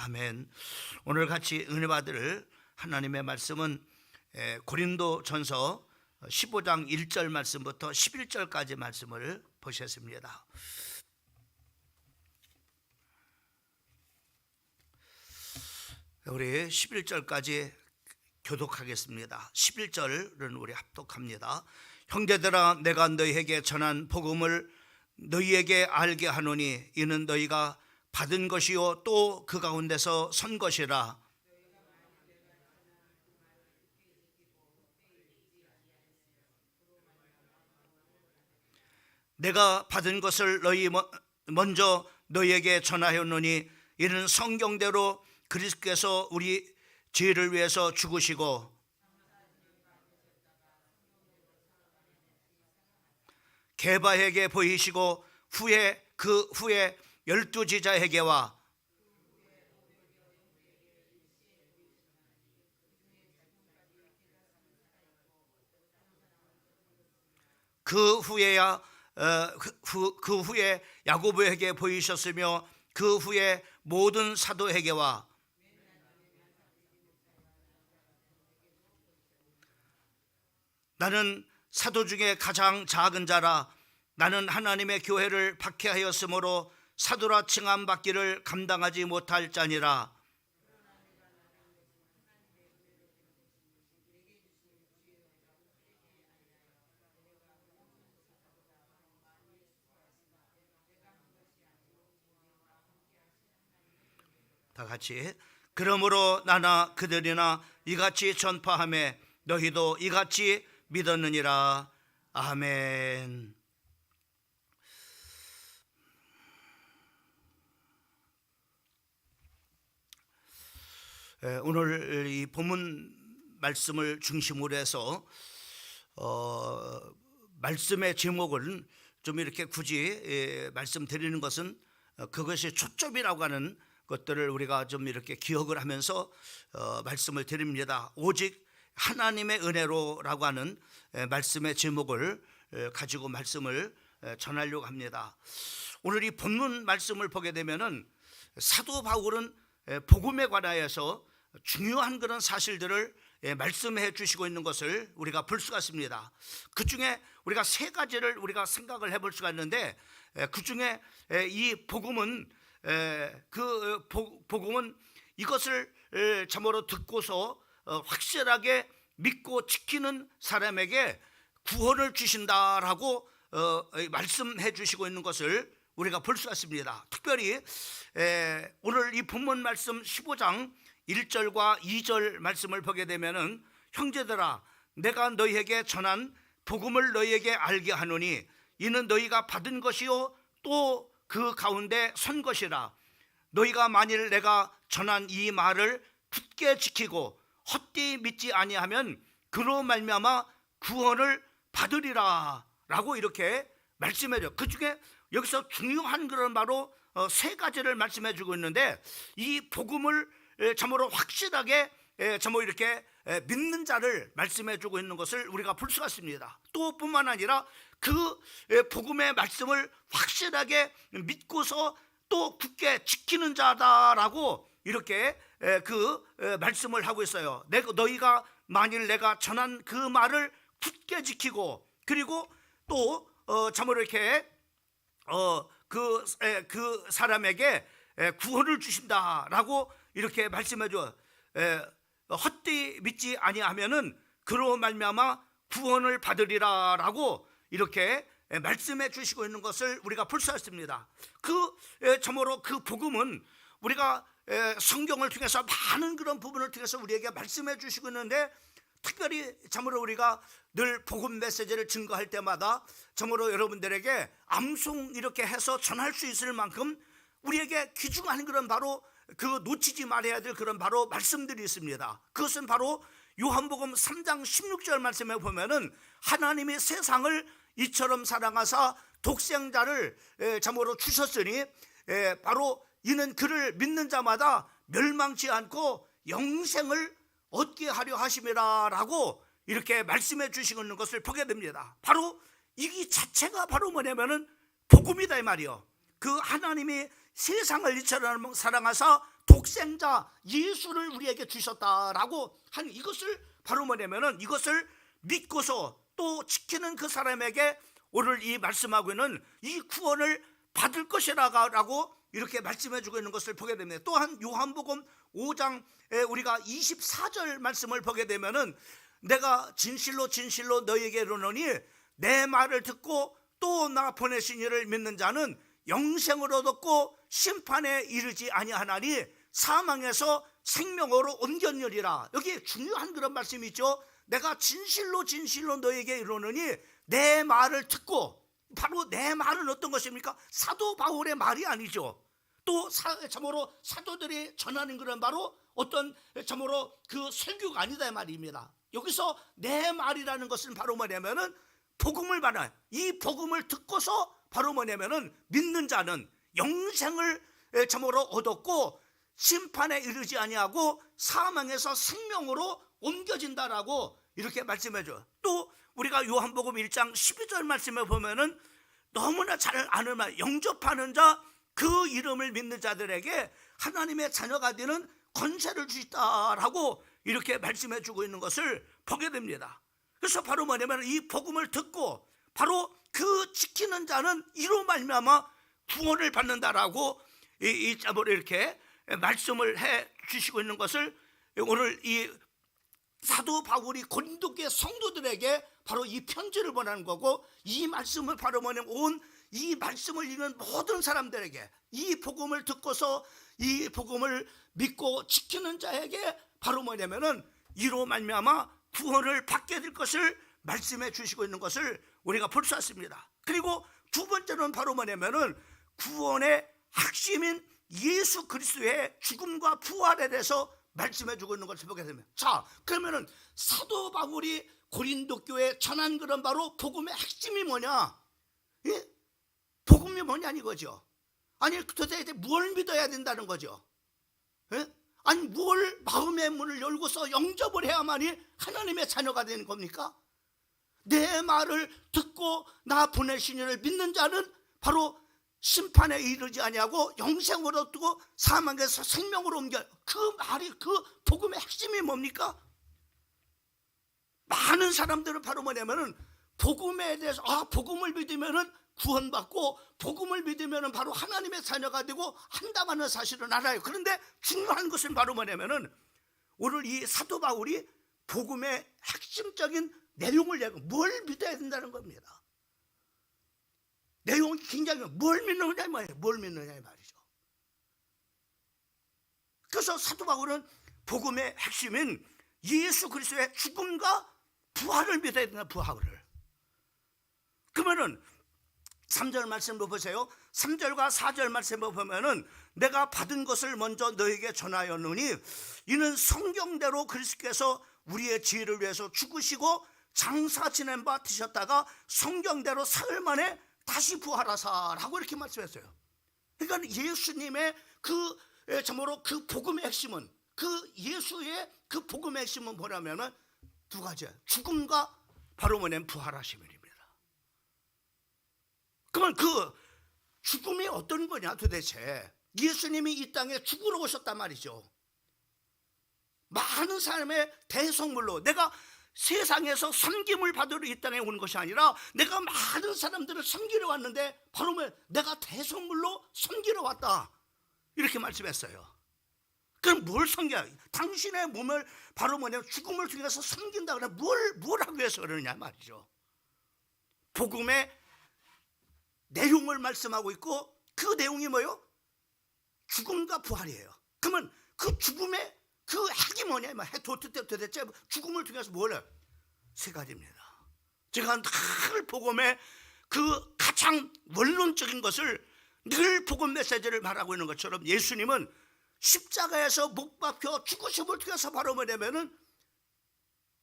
아멘. 오늘 같이 은혜 받을 하나님의 말씀은 고린도전서 15장 1절 말씀부터 11절까지 말씀을 보셨습니다. 우리 11절까지 교독하겠습니다. 11절은 우리 합독합니다. 형제들아, 내가 너희에게 전한 복음을 너희에게 알게 하노니 이는 너희가 받은 것이요 또 그 가운데서 선 것이라. 내가 받은 것을 너희 먼저 너희에게 전하였노니 이는 성경대로 그리스도께서 우리 죄를 위해서 죽으시고 게바에게 보이시고 그 후에 12지자에게와 그 후에 야고보에게 보이셨으며 그 후에 모든 사도에게와 나는 사도 중에 가장 작은 자라. 나는 하나님의 교회를 박해하였으므로 사도라 칭함 받기를 감당하지 못할 자니라. 다 같이. 그러므로 나나 그들이나 이같이 전파하며 너희도 이같이 믿었느니라. 아멘. 오늘 이 본문 말씀을 중심으로 해서 말씀의 제목을 좀 이렇게 굳이 말씀드리는 것은 그것이 초점이라고 하는 것들을 우리가 좀 이렇게 기억을 하면서 말씀을 드립니다. 오직 하나님의 은혜로라고 하는 말씀의 제목을 가지고 말씀을 전하려고 합니다. 오늘 이 본문 말씀을 보게 되면은 사도 바울은 복음에 관하여서 중요한 그런 사실들을 말씀해 주시고 있는 것을 우리가 볼 수가 있습니다. 그 중에 우리가 세 가지를 우리가 생각을 해볼 수가 있는데, 그 중에 이 복음은 복음은 이것을 참으로 듣고서 확실하게 믿고 지키는 사람에게 구원을 주신다라고 말씀해 주시고 있는 것을 우리가 볼 수가 있습니다. 특별히 오늘 이 본문 말씀 15장 1절과 2절 말씀을 보게 되면은 형제들아, 내가 너희에게 전한 복음을 너희에게 알게 하노니 이는 너희가 받은 것이요 또 그 가운데 선 것이라. 너희가 만일 내가 전한 이 말을 굳게 지키고 헛되이 믿지 아니하면 그로 말미암아 구원을 받으리라 라고 이렇게 말씀해 줘요. 그 중에 여기서 중요한 그런 바로 세 가지를 말씀해 주고 있는데, 이 복음을 참으로 확실하게 참으로 이렇게 믿는 자를 말씀해 주고 있는 것을 우리가 볼 수가 있습니다. 또 뿐만 아니라 그 복음의 말씀을 확실하게 믿고서 또 굳게 지키는 자다라고 이렇게 그 말씀을 하고 있어요. 너희가 만일 내가 전한 그 말을 굳게 지키고, 그리고 또 참으로 이렇게 그 사람에게 구원을 주신다라고 이렇게 말씀해 줘. 헛되이 믿지 아니하면은 그로 말미암아 구원을 받으리라라고 이렇게 말씀해 주시고 있는 것을 우리가 볼 수 있습니다. 참으로 그 복음은 우리가 성경을 통해서 많은 그런 부분을 통해서 우리에게 말씀해 주시고 있는데, 특별히 참으로 우리가 늘 복음 메시지를 증거할 때마다 참으로 여러분들에게 암송 이렇게 해서 전할 수 있을 만큼 우리에게 귀중한 그런 바로 그 놓치지 말아야 될 그런 바로 말씀들이 있습니다. 그것은 바로 요한복음 3장 16절 말씀에 보면은 하나님이 세상을 이처럼 사랑하사 독생자를 참으로 주셨으니 바로 이는 그를 믿는 자마다 멸망치 않고 영생을 얻게 하려 하심이라 라고 이렇게 말씀해 주시고 있는 것을 보게 됩니다. 바로 이 자체가 바로 뭐냐면은 복음이다 이 말이요. 그 하나님이 세상을 이처럼 사랑하사 독생자 예수를 우리에게 주셨다라고 하는 이것을 바로 뭐냐면은 이것을 믿고서 또 지키는 그 사람에게 오늘 이 말씀하고 있는 이 구원을 받을 것이라고 이렇게 말씀해 주고 있는 것을 보게 됩니다. 또한 요한복음 5장에 우리가 24절 말씀을 보게 되면은 내가 진실로 진실로 너희에게 이르노니 내 말을 듣고 또 나 보내신 이를 믿는 자는 영생을 얻었고 심판에 이르지 아니하나니 사망에서 생명으로 옮겼느니라. 여기 중요한 그런 말씀이 있죠. 내가 진실로 진실로 너에게 이르노니 내 말을 듣고, 바로 내 말은 어떤 것입니까? 사도 바울의 말이 아니죠. 또 참으로 사도들이 전하는 그런 바로 어떤 참으로 그 설교가 아니다 말입니다. 여기서 내 말이라는 것은 바로 뭐냐면은 복음을 받아, 이 복음을 듣고서 바로 뭐냐면은 믿는 자는 영생을 참으로 얻었고 심판에 이르지 아니하고 사망에서 생명으로 옮겨진다라고 이렇게 말씀해줘요. 또 우리가 요한복음 1장 12절 말씀에 보면은 너무나 잘 아는 말, 영접하는 자 그 이름을 믿는 자들에게 하나님의 자녀가 되는 권세를 주시다라고 이렇게 말씀해 주고 있는 것을 보게 됩니다. 그래서 바로 뭐냐면 이 복음을 듣고 바로 그 지키는 자는 이로 말미암아 구원을 받는다라고 이 자보로 이렇게 말씀을 해 주시고 있는 것을 오늘 이 사도 바울이 고린도교회 성도들에게 바로 이 편지를 보내는 거고, 이 말씀을 바로 뭐냐면 온 이 말씀을 읽는 모든 사람들에게 이 복음을 듣고서 이 복음을 믿고 지키는 자에게 바로 뭐냐면은 이로 말미암아 구원을 받게 될 것을 말씀해 주시고 있는 것을 우리가 볼 수 있습니다. 그리고 두 번째는 바로 뭐냐면은 구원의 핵심인 예수 그리스도의 죽음과 부활에 대해서 말씀해 주고 있는 것을 보게 됩니다. 자, 그러면은 사도 바울이 고린도 교회에 전한 그런 바로 복음의 핵심이 뭐냐? 예? 복음이 뭐냐 이거죠. 아니 도대체 뭘 믿어야 된다는 거죠. 예? 아니 뭘 마음의 문을 열고서 영접을 해야만이 하나님의 자녀가 되는 겁니까? 내 말을 듣고 나 보내신 이를 믿는 자는 바로 심판에 이르지 아니하고 영생으로 얻고 사망에서 생명으로 옮겨. 그 말이, 그 복음의 핵심이 뭡니까? 많은 사람들은 바로 뭐냐면은 복음에 대해서 복음을 믿으면은 구원받고 복음을 믿으면은 바로 하나님의 자녀가 되고 한다는 사실은 알아요. 그런데 중요한 것은 바로 뭐냐면은 오늘 이 사도 바울이 복음의 핵심적인 내용을 얘기하고 뭘 믿어야 된다는 겁니다. 내용이 굉장히 뭘 믿느냐 말이에요. 뭘 믿느냐 말이죠. 그래서 사도 바울은 복음의 핵심인 예수 그리스도의 죽음과 부활을 믿어야 된다. 부활을. 그러면은 3절 말씀을 보세요. 3절과 4절 말씀을 보면은 내가 받은 것을 먼저 너에게 전하였느니 이는 성경대로 그리스도께서 우리의 지혜를 위해서 죽으시고 장사 지낸 바 되셨다가 성경대로 사흘 만에 다시 부활하사라고 이렇게 말씀했어요. 그러니까 예수님의 참으로 그 복음의 핵심은, 그 예수의 그 복음의 핵심은 뭐냐면은 두 가지예요. 죽음과 바로 뭐냐면 부활하심입니다. 그러면 그 죽음이 어떤 거냐 도대체? 예수님이 이 땅에 죽으러 오셨단 말이죠. 많은 사람의 대성물로, 내가 세상에서 섬김을 받으러 이 땅에 온 것이 아니라 내가 많은 사람들을 섬기러 왔는데 바로 내가 대성물로 섬기러 왔다 이렇게 말씀했어요. 그럼 뭘 섬겨? 당신의 몸을 바로 죽음을 통해서 섬긴다. 그래 뭘 하기 위해서 그러느냐 말이죠. 복음의 내용을 말씀하고 있고 그 내용이 뭐예요? 죽음과 부활이에요. 그러면 그 죽음의 그 핵이 뭐냐? 도대체 죽음을 통해서 뭘 해요? 세 가지입니다. 제가 늘 복음의 그 가장 원론적인 것을 늘 복음 메시지를 말하고 있는 것처럼 예수님은 십자가에서 못 박혀 죽으심을 통해서 바로 뭐냐면은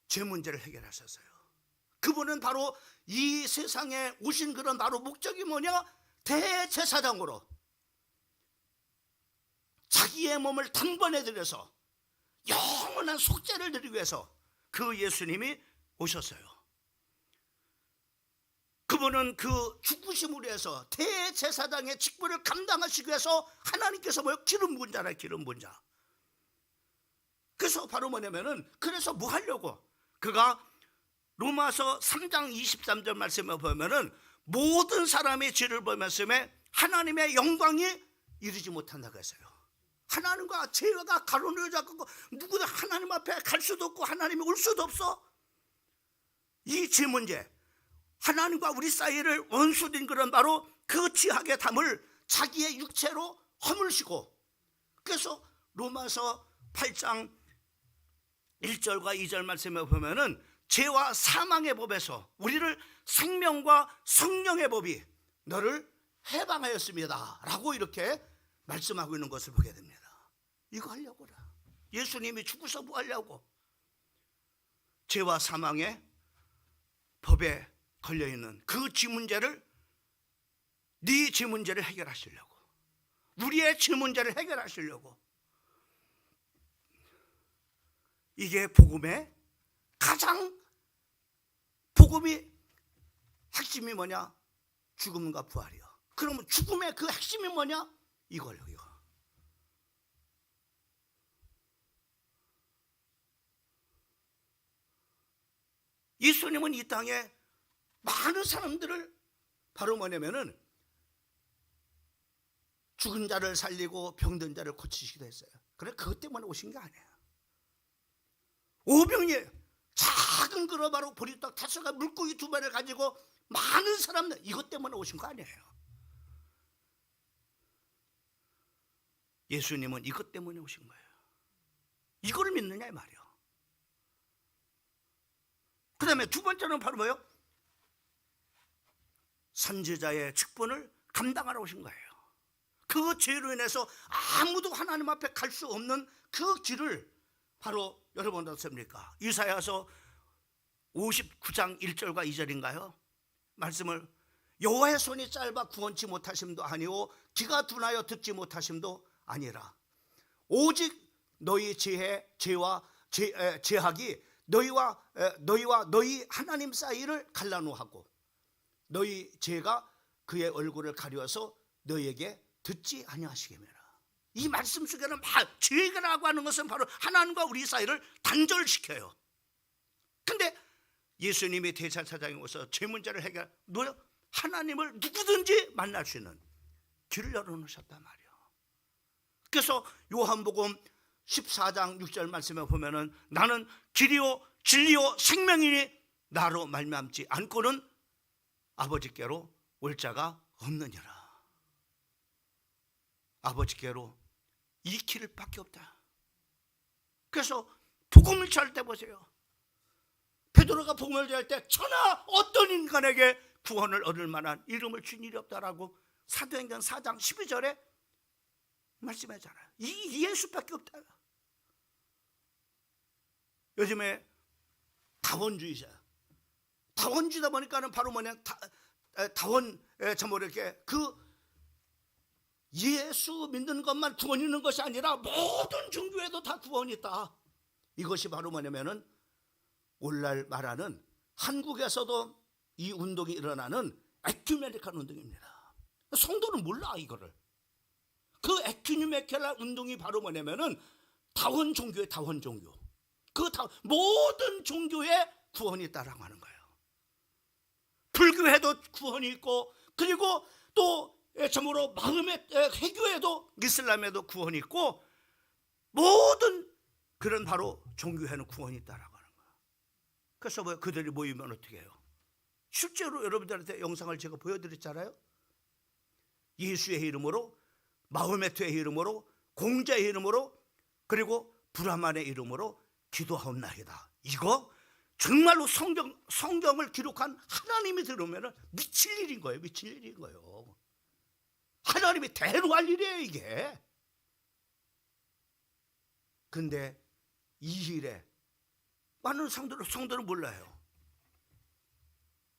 죄 문제를 해결하셨어요. 그분은 바로 이 세상에 오신 그런 바로 목적이 뭐냐? 대제사장으로 자기의 몸을 단번에 들여서 영원한 속죄를 드리기 위해서 그 예수님이 오셨어요. 그 그분은 그 죽으심으로 해서 대제사장의 직분을 감당하시기 위해서 하나님께서 기름 부은 자라, 기름 부은 자. 그래서 바로 뭐냐면은, 그래서 뭐 하려고? 그가 로마서 3장 23절 말씀에 보면은 모든 사람의 죄를 보면서 하나님의 영광이 이르지 못한다고 했어요. 하나님과 죄가 가로를 잡고 누구도 하나님 앞에 갈 수도 없고 하나님이 올 수도 없어. 이 죄 문제, 하나님과 우리 사이를 원수된 그런 바로 그 지악의 담을 자기의 육체로 허물시고, 그래서 로마서 8장 1절과 2절 말씀에 보면은 죄와 사망의 법에서 우리를 생명과 성령의 법이 너를 해방하였습니다 라고 이렇게 말씀하고 있는 것을 보게 됩니다. 이거 하려고라. 예수님이 죽어서 뭐 하려고? 죄와 사망의 법에 걸려있는 그 죄 문제를, 네 죄 문제를 해결하시려고, 우리의 죄 문제를 해결하시려고. 이게 복음의 가장, 복음이 핵심이 뭐냐? 죽음과 부활이요. 그러면 죽음의 그 핵심이 뭐냐? 이걸요, 이거. 예수님은 이 땅에 많은 사람들을 바로 뭐냐면은 죽은 자를 살리고 병든 자를 고치시기도 했어요. 그래, 그것 때문에 오신 게 아니에요. 오병이 작은 그릇 바로 보리떡 5개 물고기 2마리를 가지고 많은 사람들, 이것 때문에 오신 거 아니에요. 예수님은 이것 때문에 오신 거예요. 이거를 믿느냐 이 말이에요. 그 다음에 두 번째는 바로 뭐예요? 선지자의 직분을 감당하러 오신 거예요. 그 죄로 인해서 아무도 하나님 앞에 갈 수 없는 그 길을 바로 여러분 어떻습니까? 이사야서 59장 1절과 2절인가요? 말씀을, 여호와의 손이 짧아 구원치 못하심도 아니오 귀가 둔하여 듣지 못하심도 아니라 오직 너희 죄와 죄악이 너희와 너희 하나님 사이를 갈라놓하고 너희 죄가 그의 얼굴을 가려서 너희에게 듣지 아니하시겠느라. 이 말씀 속에는 죄라고 하는 것은 바로 하나님과 우리 사이를 단절시켜요. 근데 예수님이 대제사장에 오셔서 죄 문제를 해결, 하나님을 누구든지 만날 수 있는 길을 열어놓으셨단 말이에요. 그래서 요한복음 14장 6절 말씀에 보면은 나는 길이요 진리요 생명이니 나로 말미암지 않고는 아버지께로 올 자가 없느니라. 아버지께로 이 길밖에 없다. 그래서 복음을 전할 때 보세요. 베드로가 복음을 전할 때 천하 어떤 인간에게 구원을 얻을 만한 이름을 준 일이 없다라고 사도행전 4장 12절에 말씀하잖아요. 이 예수밖에 없다. 요즘에 다원주의다 보니까는 바로 뭐냐, 이렇게 그 예수 믿는 것만 구원이 있는 것이 아니라 모든 종교에도 다 구원이 있다. 이것이 바로 뭐냐면은 오늘날 말하는 한국에서도 이 운동이 일어나는 에큐메니칼 운동입니다. 성도는 몰라 이거를. 그 에큐메니칼 운동이 바로 뭐냐면은 다원 종교의 다원 종교. 모든 종교에 구원이 있다라고 하는 거예요. 불교에도 구원이 있고, 그리고 또 참으로 마음의 회교에도, 이슬람에도 구원이 있고, 모든 그런 바로 종교에는 구원이 있다라고 하는 거예요. 그래서 그들이 모이면 어떻게 해요? 실제로 여러분들한테 영상을 제가 보여드렸잖아요. 예수의 이름으로, 마호메트의 이름으로, 공자의 이름으로, 그리고 브라만의 이름으로 기도하옵나이다. 이거 정말로 성경을 기록한 하나님이 들으면 미칠 일인 거예요. 미칠 일인 거예요. 하나님이 대로 할 일이에요 이게. 근데 이 일에 많은 성도는 몰라요.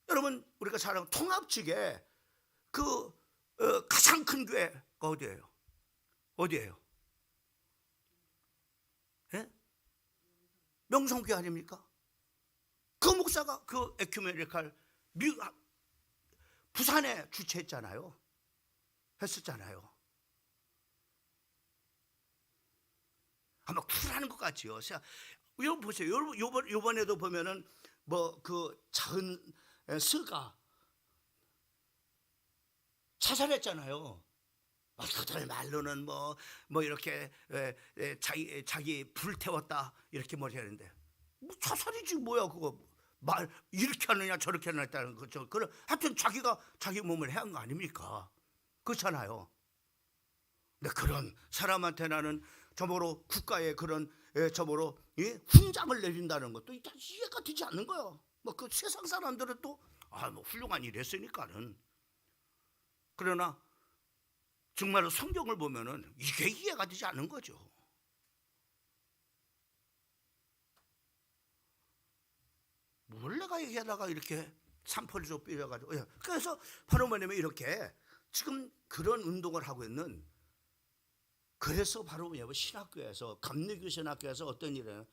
여러분, 우리가 잘 아는 통합 측에 가장 큰 교회가 어디예요? 어디예요? 예? 명성교회 아닙니까? 그 목사가 그 에큐메니칼 부산에 주최했잖아요. 했었잖아요. 아마 쿨하는 것 같지요. 여러분 보세요. 요번에도 보면은 뭐 그 작은 스가 자살했잖아요. 그들 말로는 뭐 이렇게 자기 불태웠다 이렇게 하는데 뭐 자살이지 뭐야 그거. 말 이렇게 하느냐 저렇게 하느냐 했다는 거죠. 그럼 하여튼 자기가 자기 몸을 해한 거 아닙니까? 그렇잖아요. 근데 그런 사람한테 나는 저보로 국가의 그런 저보로 훈장을 내린다는 것도 이해가 되지 않는 거예요. 뭐 그 세상 사람들은 또 뭐 훌륭한 일 했으니까는. 그러나 정말로 성경을 보면은 이게 이해가 되지 않는 거죠. 뭘 내가 얘기하다가 이렇게 산퍼리로 삐져가지고. 그래서 바로 뭐냐면 이렇게 지금 그런 운동을 하고 있는, 그래서 바로 뭐냐면 신학교에서, 감리교 신학교에서 어떤 일이에요?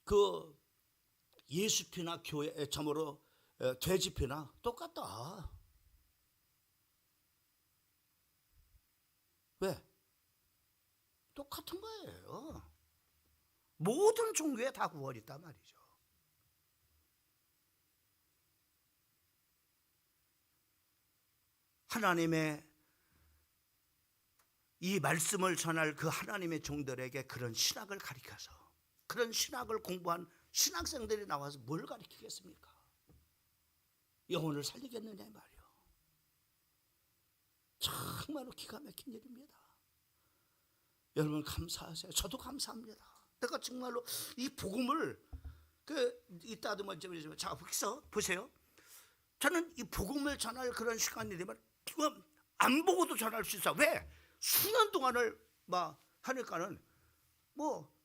그 예수피나 교회 참으로 돼지피나 똑같다. 왜? 똑같은 거예요. 모든 종교에 다 구원이 있단 말이죠. 하나님의 이 말씀을 전할 그 하나님의 종들에게 그런 신학을 가르쳐서, 그런 신학을 공부한 신학생들이 나와서 뭘 가르치겠습니까? 영혼을 살리겠느냐 말이요. 정말로 기가 막힌 일입니다. 여러분 감사하세요. 저도 감사합니다. 내가 정말로 이 복음을 이따도 자 여기서 보세요. 저는 이 복음을 전할 그런 시간이 되면 안 보고도 전할 수 있어. 왜? 수년 동안을 막 하니까는 뭐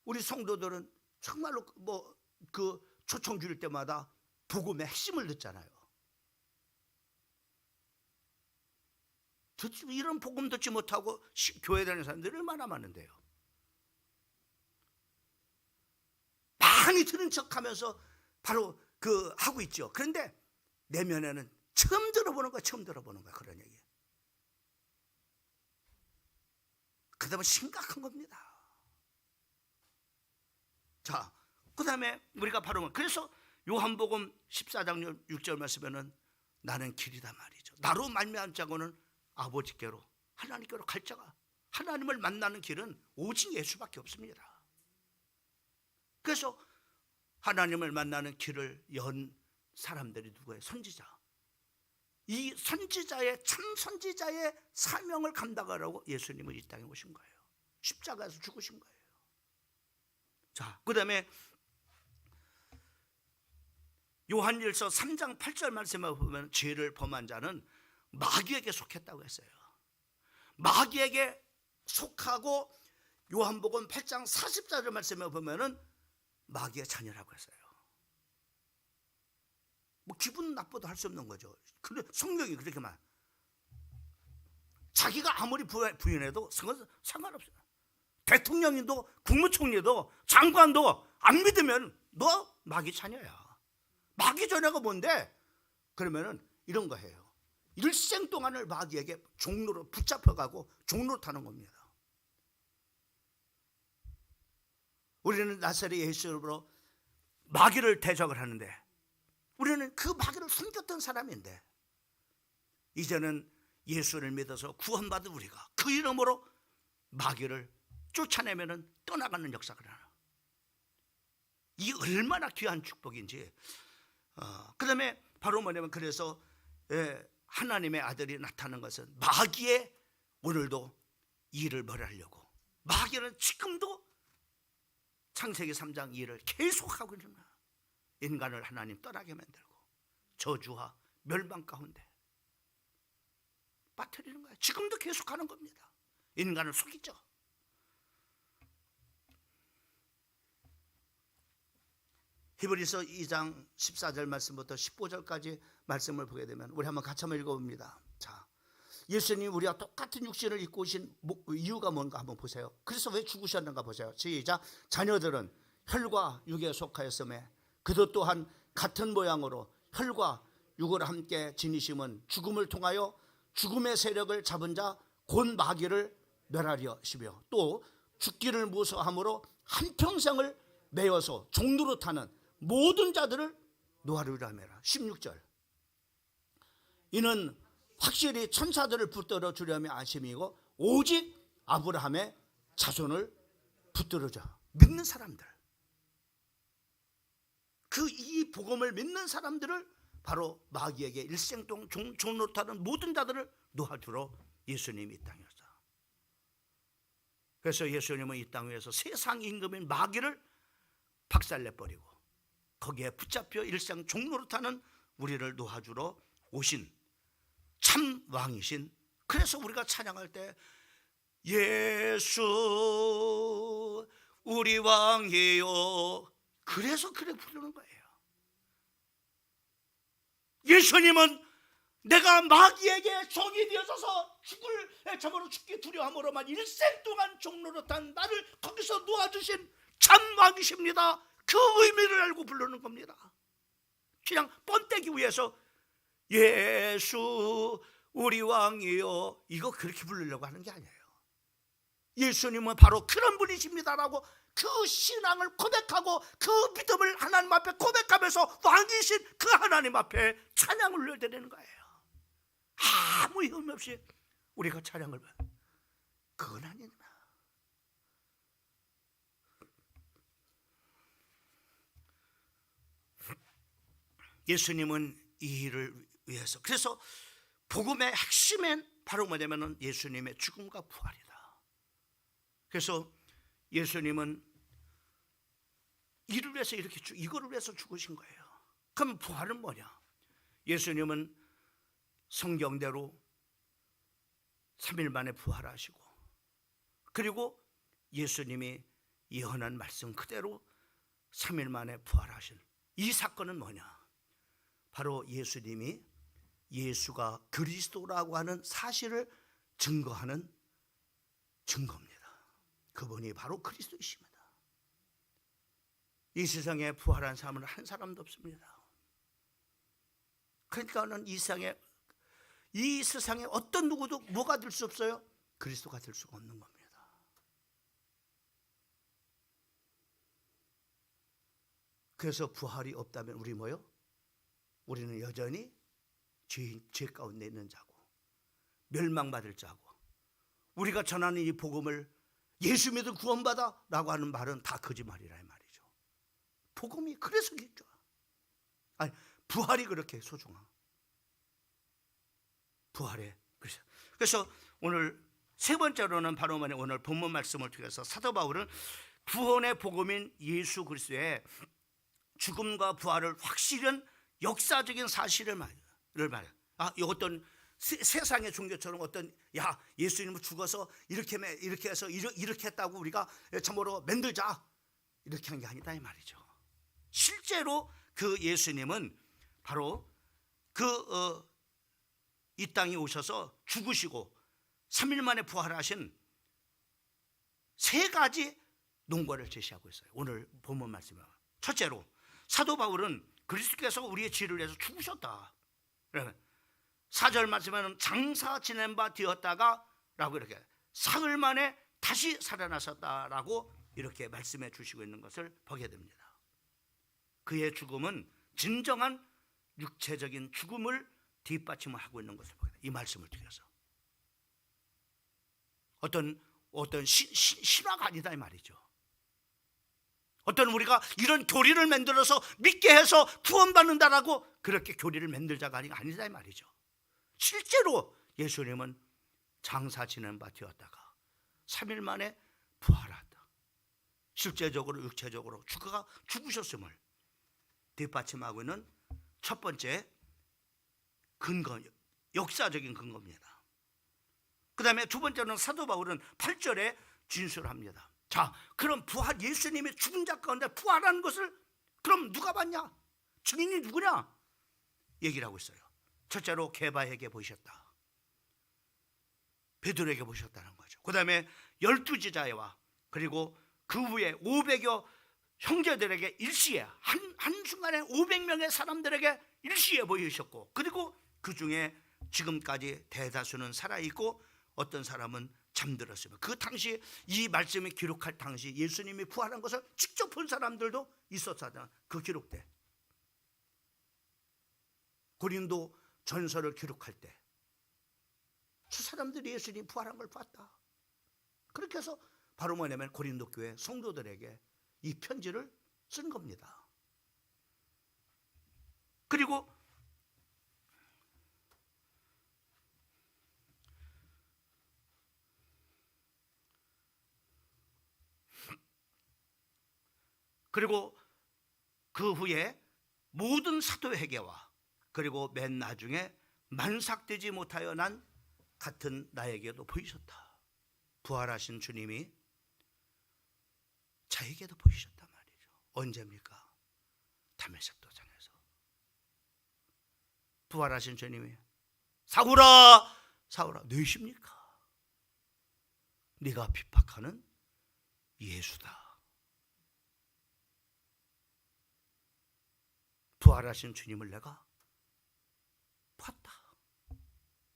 우리 성도들은 정말로 뭐 그 초청 줄 때마다 복음의 핵심을 듣잖아요. 이런 복음 듣지 못하고 교회 다니는 사람들이 얼마나 많은데요. 많이 들은 척하면서 바로 그 하고 있죠. 그런데 내면에는 처음 들어보는 거야 그런 얘기. 그다음에 심각한 겁니다. 자, 그다음에 우리가 바로 그래서 요한복음 14장 6절 말씀에는 나는 길이다 말이죠. 나로 말미암은 자고는 아버지께로, 하나님께로 갈 자가, 하나님을 만나는 길은 오직 예수밖에 없습니다. 그래서 하나님을 만나는 길을 연 사람들이 누구예요? 선지자. 이 선지자의, 참 선지자의 사명을 감당하라고 예수님은 이 땅에 오신 거예요. 십자가에서 죽으신 거예요. 자, 그 다음에 요한일서 3장 8절 말씀에 보면 죄를 범한 자는 마귀에게 속했다고 했어요. 마귀에게 속하고 요한복음 8장 40절 말씀에 보면은 마귀의 자녀라고 했어요. 뭐 기분 나쁘다 할 수 없는 거죠. 근데 성경이 그렇게 말. 자기가 아무리 부인해도 상관없어요. 대통령도 국무총리도 장관도 안 믿으면 너 마귀 자녀야. 마귀 자녀가 뭔데? 그러면은 이런 거 해요. 일생 동안을 마귀에게 종로로 붙잡혀가고 종로 타는 겁니다. 우리는 나사렛 예수로 마귀를 대적을 하는데, 우리는 그 마귀를 숨겼던 사람인데, 이제는 예수를 믿어서 구원받은 우리가 그 이름으로 마귀를 쫓아내면은 떠나가는 역사가 나요. 이 얼마나 귀한 축복인지. 그 다음에 바로 뭐냐면, 그래서 하나님의 아들이 나타난 것은 마귀의 오늘도 일을 벌하려고, 마귀는 지금도 창세기 3장 2를 계속하고 있는 거야. 인간을 하나님 떠나게 만들고 저주와 멸망 가운데 빠뜨리는 거야. 지금도 계속하는 겁니다. 인간을 속이죠. 히브리서 2장 14절 말씀부터 15절까지 말씀을 보게 되면 우리 한번 같이 한번 읽어봅니다. 자, 예수님 우리와 똑같은 육신을 입고 오신 이유가 뭔가 한번 보세요. 그래서 왜 죽으셨는가 보세요. 시작. 자녀들은 혈과 육에 속하였음에 그도 또한 같은 모양으로 혈과 육을 함께 지니심은 죽음을 통하여 죽음의 세력을 잡은 자 곧 마귀를 멸하려 하시며 또 죽기를 무서함으로 한평생을 매여서 종로로 타는 모든 자들을 노하리라 하매라. 16절. 이는 확실히 천사들을 붙들어 주려며 아심이고 오직 아브라함의 자손을 붙들어줘. 믿는 사람들, 그 이 복음을 믿는 사람들을 바로 마귀에게 일생 동안 종로로 타는 모든 자들을 놓아주러 예수님이 이 땅에 왔어. 그래서 예수님은 이 땅 위에서 세상 임금인 마귀를 박살내버리고 거기에 붙잡혀 일생 종로로 타는 우리를 놓아주러 오신 참 왕이신, 그래서 우리가 찬양할 때 예수 우리 왕이요, 그래서 그래 부르는 거예요. 예수님은 내가 마귀에게 종이 되어서서 저으로 죽기 두려움으로만 일생 동안 종로로 탄 나를 거기서 놓아주신 참 왕이십니다. 그 의미를 알고 부르는 겁니다. 그냥 번떼기 위해서 예수 우리 왕이요 이거 그렇게 부르려고 하는 게 아니에요. 예수님은 바로 그런 분이십니다라고 그 신앙을 고백하고 그 믿음을 하나님 앞에 고백하면서 왕이신 그 하나님 앞에 찬양을 올려드리는 거예요. 아무 의미 없이 우리가 찬양을 그건 아닙니다. 예수님은 이 일을 위해서, 그래서 복음의 핵심은 바로 뭐냐면 예수님의 죽음과 부활이다. 그래서 예수님은 이를 위해서 이거를 위해서 죽으신 거예요. 그럼 부활은 뭐냐? 예수님은 성경대로 3일 만에 부활하시고, 그리고 예수님이 예언한 말씀 그대로 3일 만에 부활하신 이 사건은 뭐냐? 바로 예수님이 예수가 그리스도라고 하는 사실을 증거하는 증거입니다. 그분이 바로 그리스도이십니다. 이 세상에 부활한 사람은 한 사람도 없습니다. 그러니까는 이 세상에 어떤 누구도 뭐가 될 수 없어요? 그리스도가 될 수가 없는 겁니다. 그래서 부활이 없다면 우리 뭐요? 우리는 여전히 죄 가운데 있는 자고 멸망받을 자고, 우리가 전하는 이 복음을 예수 믿어 구원받아 라고 하는 말은 다 거짓말이라 이 말이죠. 복음이 그래서 있죠. 아니, 부활이 그렇게 소중한 부활에. 그래서 오늘 세 번째로는 바로 오늘 본문 말씀을 통해서 사도 바울은 구원의 복음인 예수 그리스도의 죽음과 부활을 확실한 역사적인 사실을 말해요. 어떤 세상의 종교처럼 어떤 예수님은 죽어서 이렇게 해서 이렇게 했다고 우리가 참으로 만들자 이렇게 한 게 아니다 이 말이죠. 실제로 그 예수님은 바로 이 땅에 오셔서 죽으시고 3일 만에 부활하신 세 가지 논거를 제시하고 있어요. 오늘 본문 말씀에. 첫째로 사도 바울은 그리스도께서 우리의 죄를 위해서 죽으셨다. 4절 말씀에는 장사 지낸 바 되었다가 라고 이렇게 사흘 만에 다시 살아나셨다라고 이렇게 말씀해 주시고 있는 것을 보게 됩니다. 그의 죽음은 진정한 육체적인 죽음을 뒷받침을 하고 있는 것을 보게 됩니다. 이 말씀을 통해서 어떤 신화가 아니다 이 말이죠. 어떤 우리가 이런 교리를 만들어서 믿게 해서 구원받는다라고 그렇게 교리를 만들자가 아니다 이 말이죠. 실제로 예수님은 장사 지낸 바 되었다가 3일 만에 부활하다. 실제적으로 육체적으로 죽으셨음을 뒷받침하고 있는 첫 번째 근거, 역사적인 근거입니다. 그 다음에 두 번째는 사도 바울은 8절에 진술합니다. 자, 그럼 예수님의 죽은 자 가운데 부활하는 것을 그럼 누가 봤냐? 증인이 누구냐? 얘기를 하고 있어요. 첫째로 게바에게 보이셨다. 베드로에게 보셨다는 거죠. 그 다음에 12 제자와 그리고 그 후에 500여 형제들에게 일시에 한순간에 500명의 사람들에게 일시에 보이셨고, 그리고 그 중에 지금까지 대다수는 살아있고 어떤 사람은 잠들었습니다. 그 당시 이 말씀이 기록할 당시 예수님이 부활한 것을 직접 본 사람들도 있었잖아요. 그 기록대 고린도 전설을 기록할 때 그 사람들이 예수님 부활한 걸 봤다. 그렇게 해서 바로 뭐냐면 고린도 교회 성도들에게 이 편지를 쓴 겁니다. 그리고 그 후에 모든 사도에게와 그리고 맨 나중에 만삭되지 못하여 난 같은 나에게도 보이셨다. 부활하신 주님이 자에게도 보이셨단 말이죠. 언제입니까? 다메섹 도상에서 부활하신 주님이 사울아 사울아 누구십니까? 네가 핍박하는 예수다. 부활하신 주님을 내가 봤다.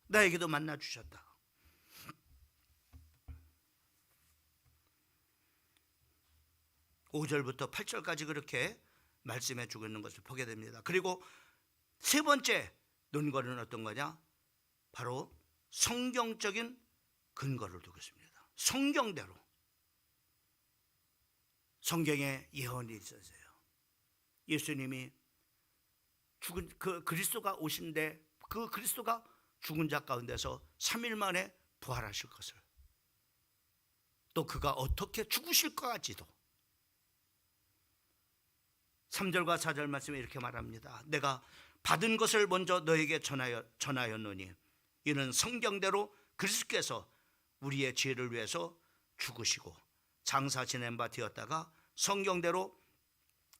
나에게도 만나 주셨다. (5절부터) (8절까지) 그렇게 말씀해 주고 있는 것을 보게 됩니다. 그리고 세 번째 논거는 어떤 거냐? 바로 성경적인 근거를 두고 있습니다. 성경대로, 성경에 예언이 있었어요. 예수님이 죽은 그 그리스도가 오신데 그 그리스도가 죽은 자 가운데서 3일 만에 부활하실 것을, 또 그가 어떻게 죽으실 것까지도 3절과 4절 말씀에 이렇게 말합니다. 내가 받은 것을 먼저 너에게 전하였노니 이는 성경대로 그리스도께서 우리의 죄를 위해서 죽으시고 장사 지낸 바 되었다가 성경대로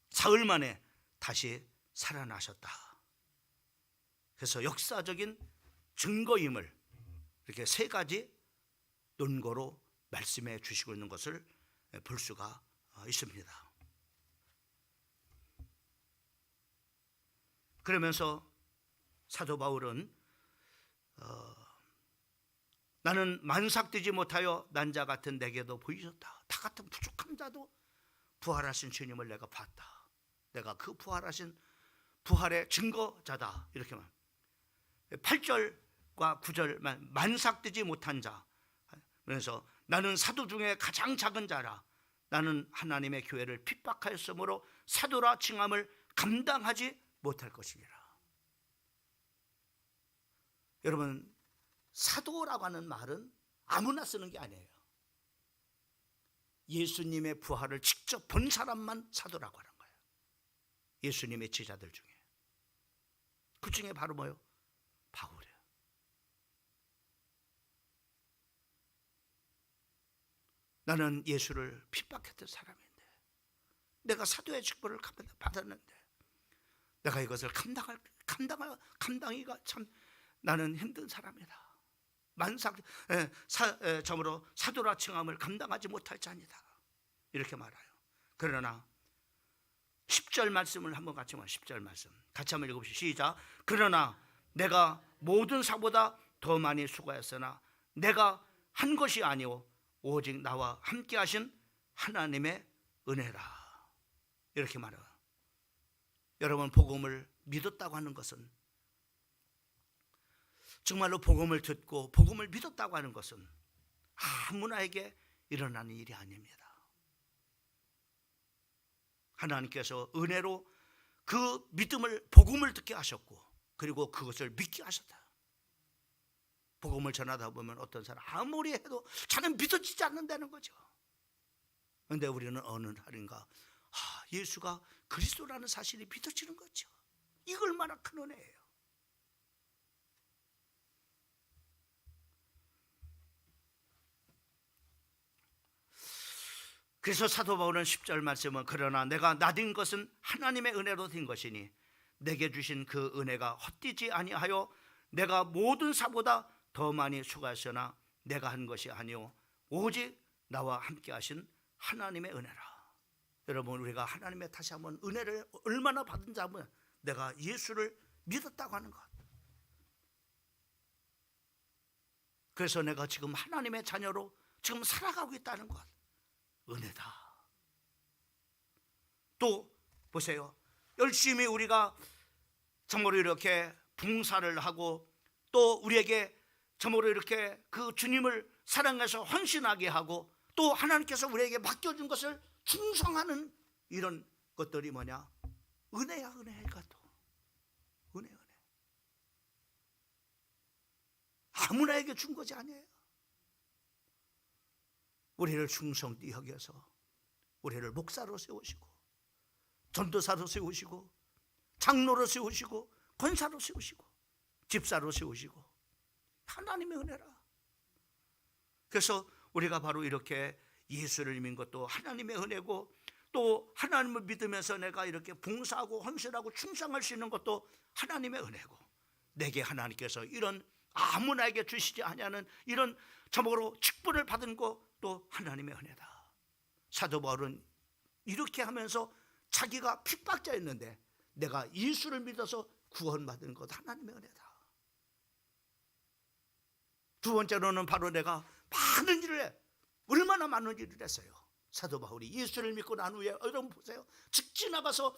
사흘 만에 다시 살아나셨다. 그래서 역사적인 증거임을 이렇게 세 가지 논거로 말씀해 주시고 있는 것을 볼 수가 있습니다. 그러면서 사도 바울은 나는 만삭되지 못하여 난 자 같은 내게도 보이셨다. 다 같은 부족한 자도 부활하신 주님을 내가 봤다. 내가 그 부활하신 부활의 증거자다. 이렇게 말. 8절과 9절만 만삭되지 못한 자. 그래서 나는 사도 중에 가장 작은 자라. 나는 하나님의 교회를 핍박하였으므로 사도라 칭함을 감당하지 못할 것이니라. 여러분, 사도라고 하는 말은 아무나 쓰는 게 아니에요. 예수님의 부활을 직접 본 사람만 사도라고 하는 거예요. 예수님의 제자들 중에. 그 중에 바로 뭐요? 바울이에요. 나는 예수를 핍박했던 사람인데, 내가 사도의 직분을 받았는데, 내가 이것을 감당하기가 참 나는 힘든 사람이다. 점으로 사도라 칭함을 감당하지 못할 자니다. 이렇게 말해요. 그러나 10절 말씀을 한번 같이 10절 말씀 같이 한번 읽어보시죠. 시작. 그러나 내가 모든 사보다 더 많이 수고했으나 내가 한 것이 아니오 오직 나와 함께 하신 하나님의 은혜라. 이렇게 말해요. 여러분, 복음을 믿었다고 하는 것은, 정말로 복음을 듣고 복음을 믿었다고 하는 것은 아무나에게 일어나는 일이 아닙니다. 하나님께서 은혜로 그 믿음을, 복음을 듣게 하셨고, 그리고 그것을 믿게 하셨다. 복음을 전하다 보면 어떤 사람 아무리 해도 자는 믿어지지 않는다는 거죠. 그런데 우리는 어느 날인가 예수가 그리스도라는 사실이 믿어지는 거죠. 이거 얼마나 큰 은혜예요. 그래서 사도 바울은 10절 말씀은 그러나 내가 나된 것은 하나님의 은혜로 된 것이니 내게 주신 그 은혜가 헛되지 아니하여 내가 모든 사보다 더 많이 수고하였으나 내가 한 것이 아니오 오직 나와 함께 하신 하나님의 은혜라. 여러분, 우리가 하나님의 다시 한번 은혜를 얼마나 받은지 하면 내가 예수를 믿었다고 하는 것. 그래서 내가 지금 하나님의 자녀로 지금 살아가고 있다는 것, 은혜다. 또 보세요, 열심히 우리가 정말로 이렇게 봉사를 하고 또 우리에게 정말로 이렇게 그 주님을 사랑해서 헌신하게 하고 또 하나님께서 우리에게 맡겨준 것을 충성하는 이런 것들이 뭐냐? 은혜야, 은혜가 또 은혜. 아무나에게 준 것이 아니에요. 우리를 충성히 여겨서 우리를 목사로 세우시고 전도사로 세우시고 장로로 세우시고 권사로 세우시고 집사로 세우시고 하나님의 은혜라. 그래서 우리가 바로 이렇게 예수를 믿는 것도 하나님의 은혜고 또 하나님을 믿으면서 내가 이렇게 봉사하고 헌신하고 충성할 수 있는 것도 하나님의 은혜고, 내게 하나님께서 이런 아무나에게 주시지 아니하는 이런 저목으로 직분을 받은 것도 하나님의 은혜다. 사도 바울은 이렇게 하면서 자기가 핍박자였는데 내가 예수를 믿어서 구원받은 것 하나님의 은혜다. 두 번째로는 바로 내가 많은 일을 해. 얼마나 많은 일을 했어요. 사도 바울이 예수를 믿고 난 후에 여러분 보세요, 직진나가서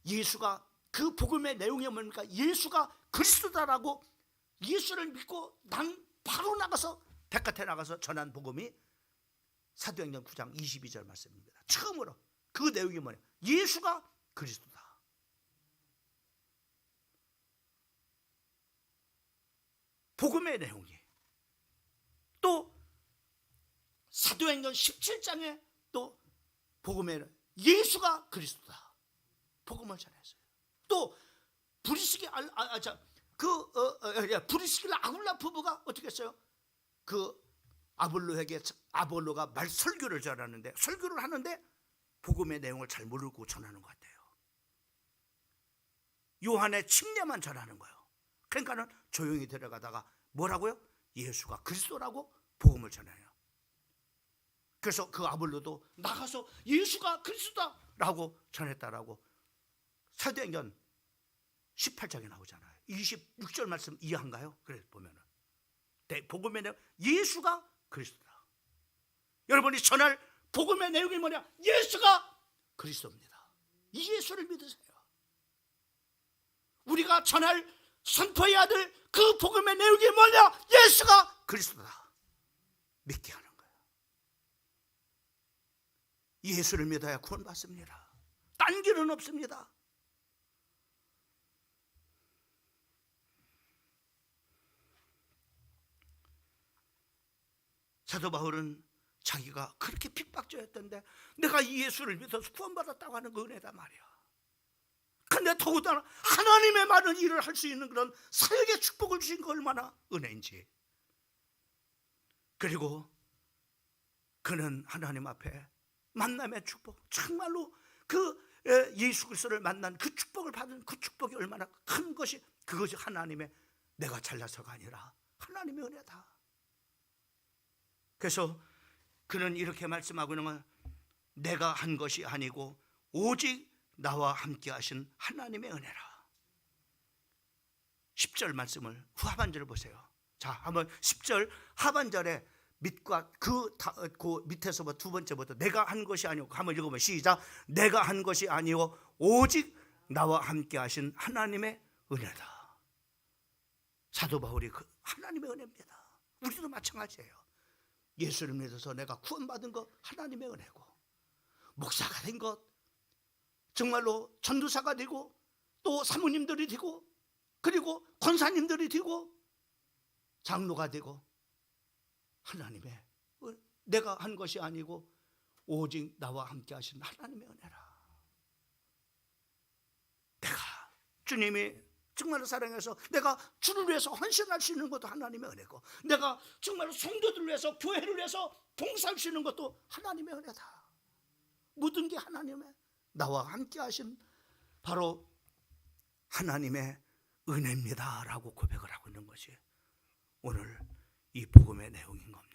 예수가 그 복음의 내용이 뭡니까? 예수가 그리스도다라고 예수를 믿고 난 바로 나가서 백화태 나가서 전한 복음이 사도행전 9장 22절 말씀입니다. 처음으로 그 내용이 뭐냐? 예수가 그리스도다. 복음의 내용이 또 사도행전 17장에 또 복음의 예수가 그리스도다. 복음을 전했어요. 또 브리스길라 아굴라 부부가 어떻게 했어요? 그 아볼로에게 아볼로가 말 설교를 전하는데 설교를 하는데 복음의 내용을 잘 모르고 전하는 것 같아요. 요한의 침례만 전하는 거예요. 그러니까는 조용히 들어가다가 뭐라고요? 예수가 그리스도라고 복음을 전해요. 그래서 그 아볼로도 나가서 예수가 그리스도다라고 전했다라고 사도행전 18장에 나오잖아요. 26절 말씀 이해한가요? 그래 보면은 복음의 내용 예수가 그리스도다. 여러분이 전할 복음의 내용이 뭐냐? 예수가 그리스도입니다. 이 예수를 믿으세요. 우리가 전할 선포해야 될 그 복음의 내용이 뭐냐? 예수가 그리스도다. 믿게 하는 거예요. 예수를 믿어야 구원받습니다. 딴 길은 없습니다. 사도 바울은 자기가 그렇게 핍박자였던데 내가 이 예수를 믿어서 구원받았다고 하는 그 은혜다 말이야. 근데 더군다나 하나님의 많은 일을 할 수 있는 그런 사역의 축복을 주신 거 얼마나 은혜인지. 그리고 그는 하나님 앞에 만남의 축복, 정말로 그 예수 그리스도를 만난 그 축복을 받은 그 축복이 얼마나 큰 것이, 그것이 하나님의, 내가 잘나서가 아니라 하나님의 은혜다. 그래서 그는 이렇게 말씀하고 있는 건 내가 한 것이 아니고 오직 나와 함께 하신 하나님의 은혜라. 10절 말씀을 하반절을 보세요. 자, 한번 10절 하반절에 밑과 그 밑에서부터 두 번째부터 내가 한 것이 아니고 한번 읽어보면 시작. 내가 한 것이 아니고 오직 나와 함께 하신 하나님의 은혜다. 사도 바울이 그 하나님의 은혜입니다. 우리도 마찬가지예요. 예수를 믿어서 내가 구원받은 것 하나님의 은혜고, 목사가 된 것, 정말로 전도사가 되고 또 사모님들이 되고 그리고 권사님들이 되고 장로가 되고 하나님의, 내가 한 것이 아니고 오직 나와 함께 하신 하나님의 은혜라. 내가 주님이 정말로 사랑해서 내가 주를 위해서 헌신할 수 있는 것도 하나님의 은혜고, 내가 정말로 성도들을 위해서 교회를 위해서 봉사할 수 있는 것도 하나님의 은혜다. 모든 게 하나님의, 나와 함께 하신 바로 하나님의 은혜입니다 라고 고백을 하고 있는 것이 오늘 이 복음의 내용인 겁니다.